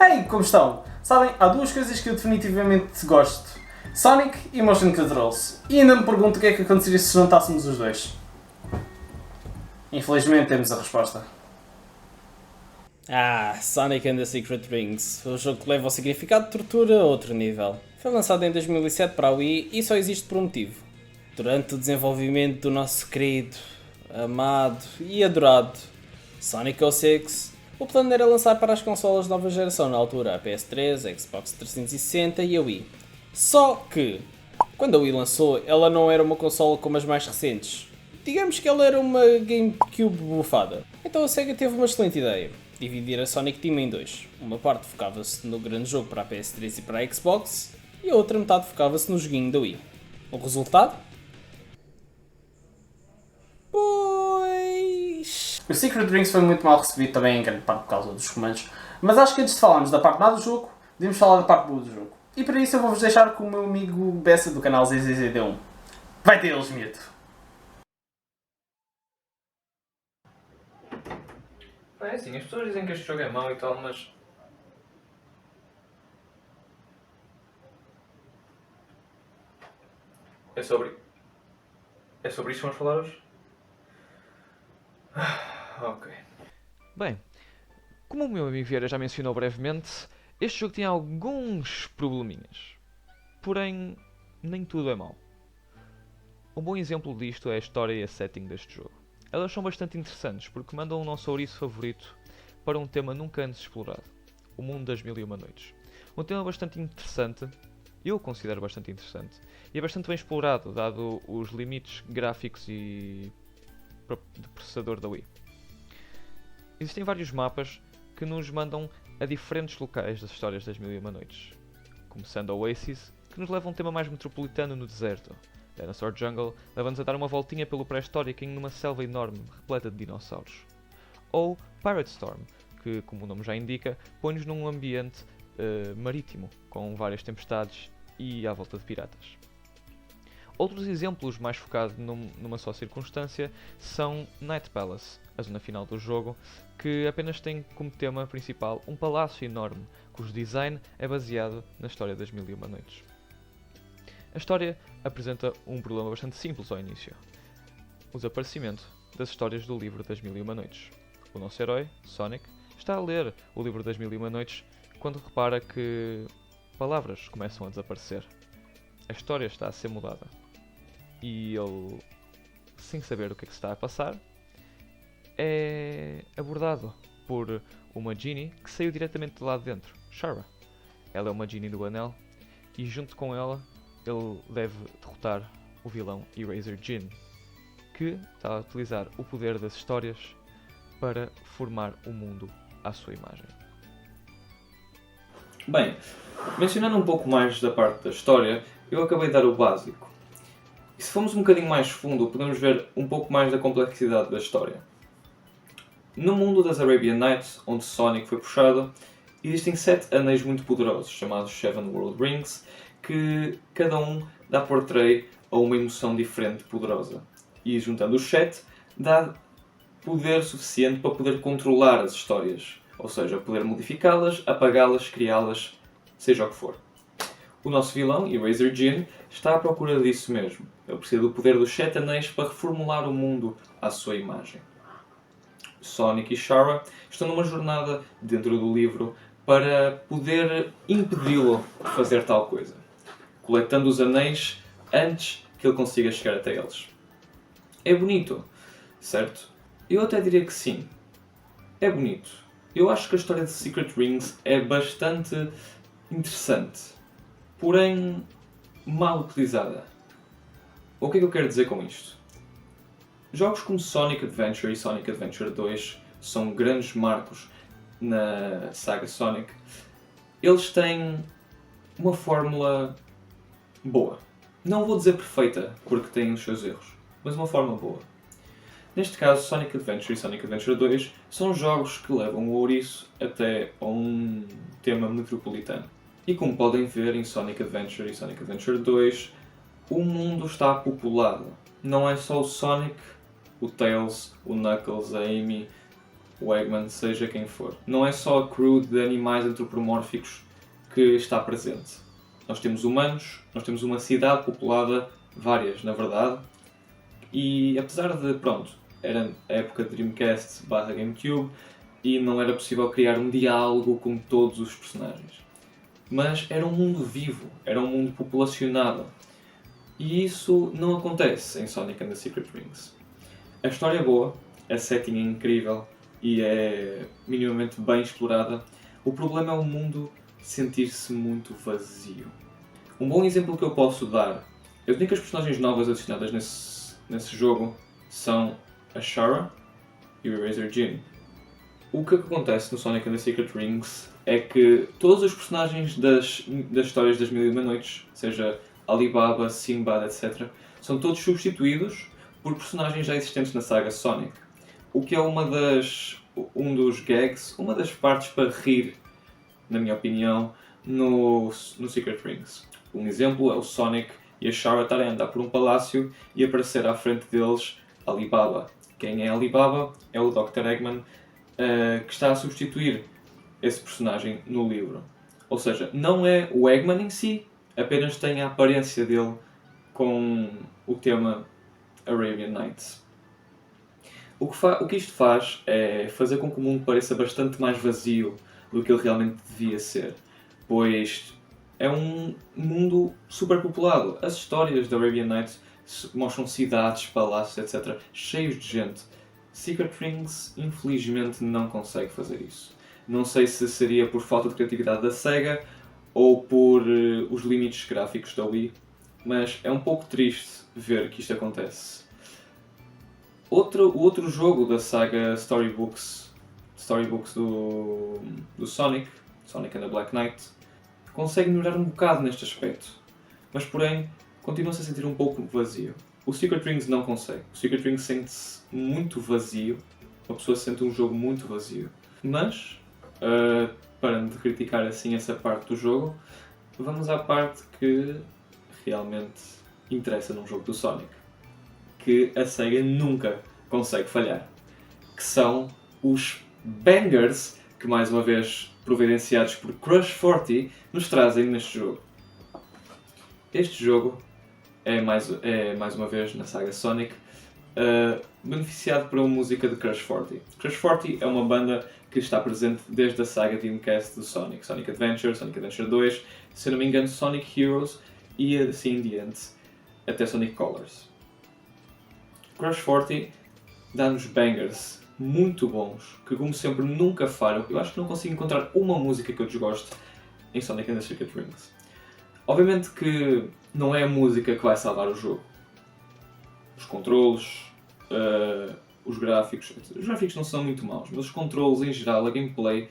Hey, como estão? Sabem, há duas coisas que eu definitivamente gosto. Sonic e Motion Controls. E ainda me pergunto o que é que aconteceria se juntássemos os dois. Infelizmente temos a resposta. Sonic and the Secret Rings, o jogo que leva o significado de tortura a outro nível. Foi lançado em 2007 para a Wii e só existe por um motivo. Durante o desenvolvimento do nosso querido, amado e adorado Sonic 06, o plano era lançar para as consolas de nova geração na altura, a PS3, a Xbox 360 e a Wii. Só que, quando a Wii lançou, ela não era uma consola como as mais recentes. Digamos que ela era uma GameCube bufada. Então a Sega teve uma excelente ideia: dividir a Sonic Team em dois. Uma parte focava-se no grande jogo para a PS3 e para a Xbox, e a outra metade focava-se no joguinho da Wii. O resultado? Pois... O Secret Rings foi muito mal recebido também em grande parte por causa dos comandos. Mas acho que antes de falarmos da parte má do jogo, devemos falar da parte boa do jogo. E para isso eu vou-vos deixar com o meu amigo Bessa do canal ZZZD1. Vai ter eles, medo! É assim, as pessoas dizem que este jogo é mau e tal, mas... É sobre isto que vamos falar hoje? Ok. Bem, como o meu amigo Vieira já mencionou brevemente, este jogo tem alguns probleminhas. Porém, nem tudo é mau. Um bom exemplo disto é a história e a setting deste jogo. Elas são bastante interessantes porque mandam o nosso ouriço favorito para um tema nunca antes explorado: o mundo das Mil e Uma Noites. Um tema bastante interessante, eu o considero bastante interessante, e é bastante bem explorado, dado os limites gráficos e de processador da Wii. Existem vários mapas que nos mandam a diferentes locais das histórias das Mil e Uma Noites, começando a Oasis, que nos leva a um tema mais metropolitano no deserto. Dinosaur Jungle leva-nos a dar uma voltinha pelo pré-histórico numa selva enorme, repleta de dinossauros. Ou Pirate Storm, que, como o nome já indica, põe-nos num ambiente marítimo, com várias tempestades e à volta de piratas. Outros exemplos mais focados numa só circunstância são Night Palace, a zona final do jogo, que apenas tem como tema principal um palácio enorme, cujo design é baseado na história das Mil e Uma Noites. A história apresenta um problema bastante simples ao início: o desaparecimento das histórias do livro das Mil e Uma Noites. O nosso herói, Sonic, está a ler o livro das Mil e Uma Noites quando repara que palavras começam a desaparecer. A história está a ser mudada. E ele, sem saber o que é que se está a passar, é abordado por uma Genie que saiu diretamente de lá de dentro, Shara. Ela é uma Genie do Anel e junto com ela ele deve derrotar o vilão Eraser Jin, que está a utilizar o poder das histórias para formar o mundo à sua imagem. Bem, mencionando um pouco mais da parte da história, eu acabei de dar o básico. E se formos um bocadinho mais fundo, podemos ver um pouco mais da complexidade da história. No mundo das Arabian Nights, onde Sonic foi puxado, existem 7 anéis muito poderosos, chamados Seven World Rings, que cada um dá portreio a uma emoção diferente poderosa. E juntando os 7, dá poder suficiente para poder controlar as histórias. Ou seja, poder modificá-las, apagá-las, criá-las, seja o que for. O nosso vilão, Eraser Jin, está à procura disso mesmo. Ele precisa do poder dos 7 anéis para reformular o mundo à sua imagem. Sonic e Shara estão numa jornada dentro do livro para poder impedi-lo de fazer tal coisa, coletando os anéis antes que ele consiga chegar até eles. É bonito, certo? Eu até diria que sim. É bonito. Eu acho que a história de Secret Rings é bastante interessante, porém mal utilizada. O que é que eu quero dizer com isto? Jogos como Sonic Adventure e Sonic Adventure 2 são grandes marcos na saga Sonic. Eles têm uma fórmula boa. Não vou dizer perfeita, porque têm os seus erros, mas uma fórmula boa. Neste caso, Sonic Adventure e Sonic Adventure 2 são jogos que levam o ouriço até a um tema metropolitano. E como podem ver em Sonic Adventure e Sonic Adventure 2, o mundo está populado. Não é só o Sonic, o Tails, o Knuckles, a Amy. o Eggman, seja quem for. Não é só a crew de animais antropomórficos que está presente. Nós temos humanos, nós temos uma cidade populada, várias na verdade, e apesar de, pronto, era a época de Dreamcast / GameCube e não era possível criar um diálogo com todos os personagens. Mas era um mundo vivo, era um mundo populacionado. E isso não acontece em Sonic and the Secret Rings. A história é boa, a setting é incrível e é minimamente bem explorada. O problema é o mundo sentir-se muito vazio. Um bom exemplo que eu posso dar, eu tenho que as personagens novas adicionadas nesse jogo são a Shara e o Eraser Jim. O que acontece no Sonic and the Secret Rings é que todos os personagens das histórias das Mil e Uma Noites, seja Alibaba, Sinbad, etc., são todos substituídos por personagens já existentes na saga Sonic. O que é um dos gags, uma das partes para rir, na minha opinião, no Secret Rings. Um exemplo é o Sonic e a Shara estarem a andar por um palácio e aparecer à frente deles Alibaba. Quem é Alibaba? É o Dr. Eggman, que está a substituir esse personagem no livro. Ou seja, não é o Eggman em si, apenas tem a aparência dele com o tema Arabian Nights. O que isto faz é fazer com que o mundo pareça bastante mais vazio do que ele realmente devia ser, pois é um mundo superpopulado. As histórias da Arabian Nights mostram cidades, palácios, etc., cheios de gente. Secret Rings, infelizmente, não consegue fazer isso. Não sei se seria por falta de criatividade da SEGA ou por os limites gráficos da Wii, mas é um pouco triste ver que isto acontece. O outro jogo da saga Storybooks do Sonic and the Black Knight, consegue melhorar um bocado neste aspecto, mas porém continua-se a sentir um pouco vazio. O Secret Rings não consegue. O Secret Rings sente-se muito vazio, uma pessoa sente um jogo muito vazio. Mas, parando de criticar assim essa parte do jogo, vamos à parte que realmente interessa num jogo do Sonic, que a SEGA nunca consegue falhar, que são os bangers que, mais uma vez providenciados por Crush 40, nos trazem neste jogo. Este jogo é mais uma vez na saga Sonic, beneficiado por uma música de Crush 40. Crush 40 é uma banda que está presente desde a saga Dreamcast do Sonic. Sonic Adventure, Sonic Adventure 2, se eu não me engano Sonic Heroes e assim em diante, até Sonic Colors. Crush 40 dá-nos bangers muito bons, que como sempre nunca falham. Eu acho que não consigo encontrar uma música que eu desgoste em Sonic and the Secret Rings. Obviamente que não é a música que vai salvar o jogo. Os controles, os gráficos não são muito maus, mas os controles em geral, a gameplay,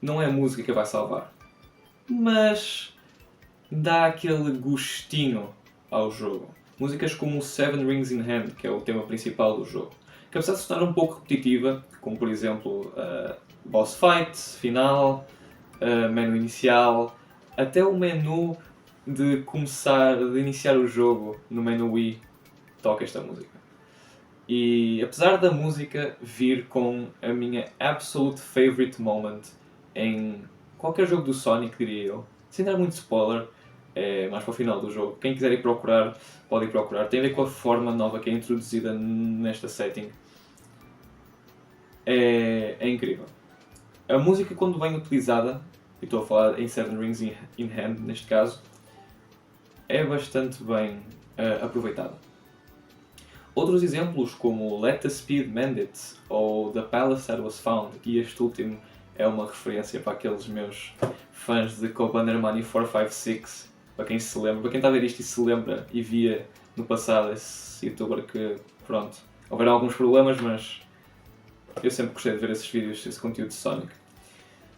não é a música que vai salvar. Mas dá aquele gostinho ao jogo. Músicas como Seven Rings in Hand, que é o tema principal do jogo, que apesar de se tornar um pouco repetitiva, como por exemplo Boss Fight, Final, menu inicial, até o menu de iniciar o jogo no menu Wii, toca esta música. E apesar da música vir com a minha absolute favorite moment em qualquer jogo do Sonic, diria eu, sem dar muito spoiler, é mais para o final do jogo. Quem quiser ir procurar, pode ir procurar. Tem a ver com a forma nova que é introduzida nesta setting. É incrível. A música, quando bem utilizada, e estou a falar em Seven Rings in Hand neste caso, é bastante bem aproveitada. Outros exemplos como Let the Speed Mend It ou The Palace That Was Found, e este último é uma referência para aqueles meus fãs de Kobaner Money 456, para quem se lembra, para quem está a ver isto e se lembra e via no passado esse youtuber que, pronto, houveram alguns problemas, mas eu sempre gostei de ver esses vídeos, esse conteúdo de Sonic.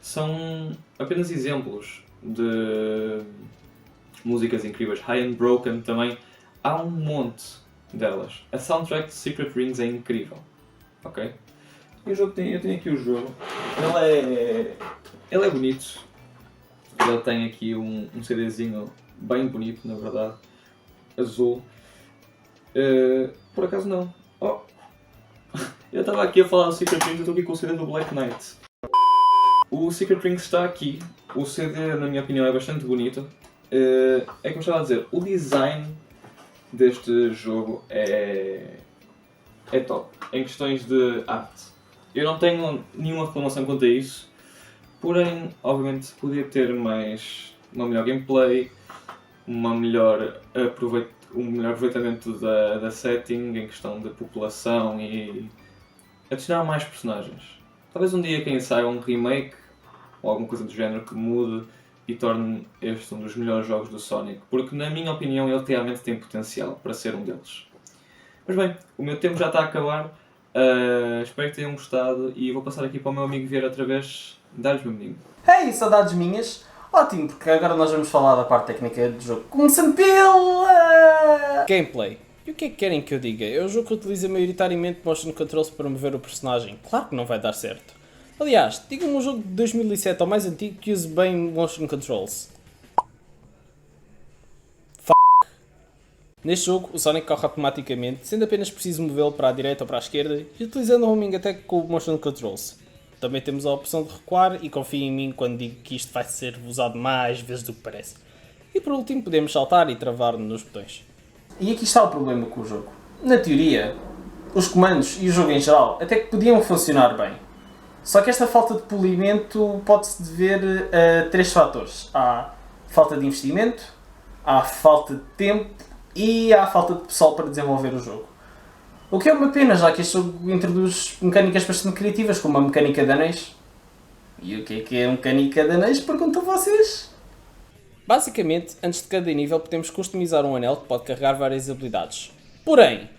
São apenas exemplos de músicas incríveis. High and Broken também, há um monte delas. A soundtrack de Secret Rings é incrível, ok? E o jogo eu tenho aqui o jogo. Ele é bonito. Ele tem aqui um CDzinho bem bonito, na verdade, azul. Por acaso não. Oh. Eu estava aqui a falar do Secret Rings, eu estou aqui com o CD do Black Knight. O Secret Rings está aqui. O CD, na minha opinião, é bastante bonito. É como estava a dizer, o design deste jogo é top. Em questões de arte. Eu não tenho nenhuma reclamação quanto a isso. Porém, obviamente, podia ter uma melhor gameplay, um melhor aproveitamento da setting em questão de população e adicionar mais personagens. Talvez um dia, quem saiba, um remake ou alguma coisa do género que mude e torne este um dos melhores jogos do Sonic, porque na minha opinião ele realmente tem potencial para ser um deles. Mas bem, o meu tempo já está a acabar, espero que tenham gostado e vou passar aqui para o meu amigo Vieira outra vez. Dá-lhes, meu menino. Ei, saudades minhas. Ótimo, porque agora nós vamos falar da parte técnica do jogo. Começando pela... Gameplay. E o que é que querem que eu diga? É um jogo que utiliza maioritariamente motion controls para mover o personagem. Claro que não vai dar certo. Aliás, digam-me um jogo de 2007 ou mais antigo que use bem motion controls. Neste jogo, o Sonic corre automaticamente, sendo apenas preciso movê-lo para a direita ou para a esquerda e utilizando o homing attack com o motion controls. Também temos a opção de recuar e confiem em mim quando digo que isto vai ser usado mais vezes do que parece. E por último podemos saltar e travar nos botões. E aqui está o problema com o jogo. Na teoria, os comandos e o jogo em geral até que podiam funcionar bem. Só que esta falta de polimento pode-se dever a 3 fatores. Há falta de investimento, há falta de tempo e há falta de pessoal para desenvolver o jogo. O que é uma pena, já que este jogo introduz mecânicas bastante criativas, como a mecânica de anéis. E o que é a mecânica de anéis? Pergunto a vocês. Basicamente, antes de cada nível podemos customizar um anel que pode carregar várias habilidades. Porém,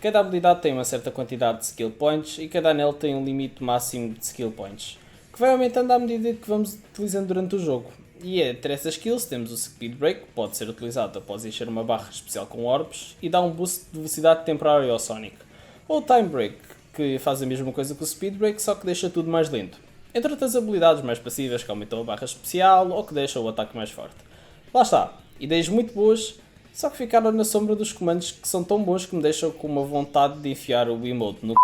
cada habilidade tem uma certa quantidade de skill points e cada anel tem um limite máximo de skill points, que vai aumentando à medida que vamos utilizando durante o jogo. E entre essas skills temos o Speed Break, que pode ser utilizado após encher uma barra especial com orbes e dá um boost de velocidade temporário ao Sonic. Ou o Time Break, que faz a mesma coisa que o Speed Break, só que deixa tudo mais lento. Entre outras habilidades mais passivas que aumentam a barra especial ou que deixam o ataque mais forte. Lá está, ideias muito boas, só que ficaram na sombra dos comandos que são tão bons que me deixam com uma vontade de enfiar o emote no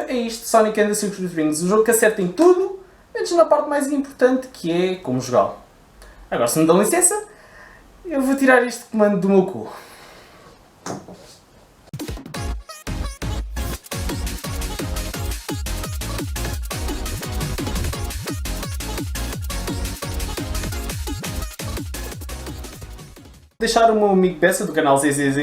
É isto, Sonic and the Secret Rings, um jogo que acerta em tudo, menos na parte mais importante, que é como jogá-lo. Agora, se me dão licença, eu vou tirar este comando do meu cu. Deixar o meu amigo Bessa do canal ZZZ...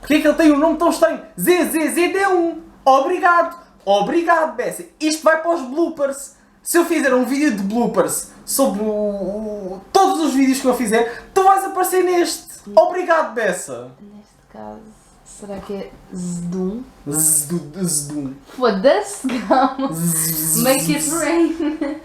Porque é que ele tem um nome tão estranho? ZZZD1! Obrigado! Obrigado, Bessa! Isto vai para os bloopers! Se eu fizer um vídeo de bloopers sobre todos os vídeos que eu fizer, tu vais aparecer neste! Obrigado, Bessa! Neste caso, será que é Zdum? Zdum. Foda-se, calma! Make it rain!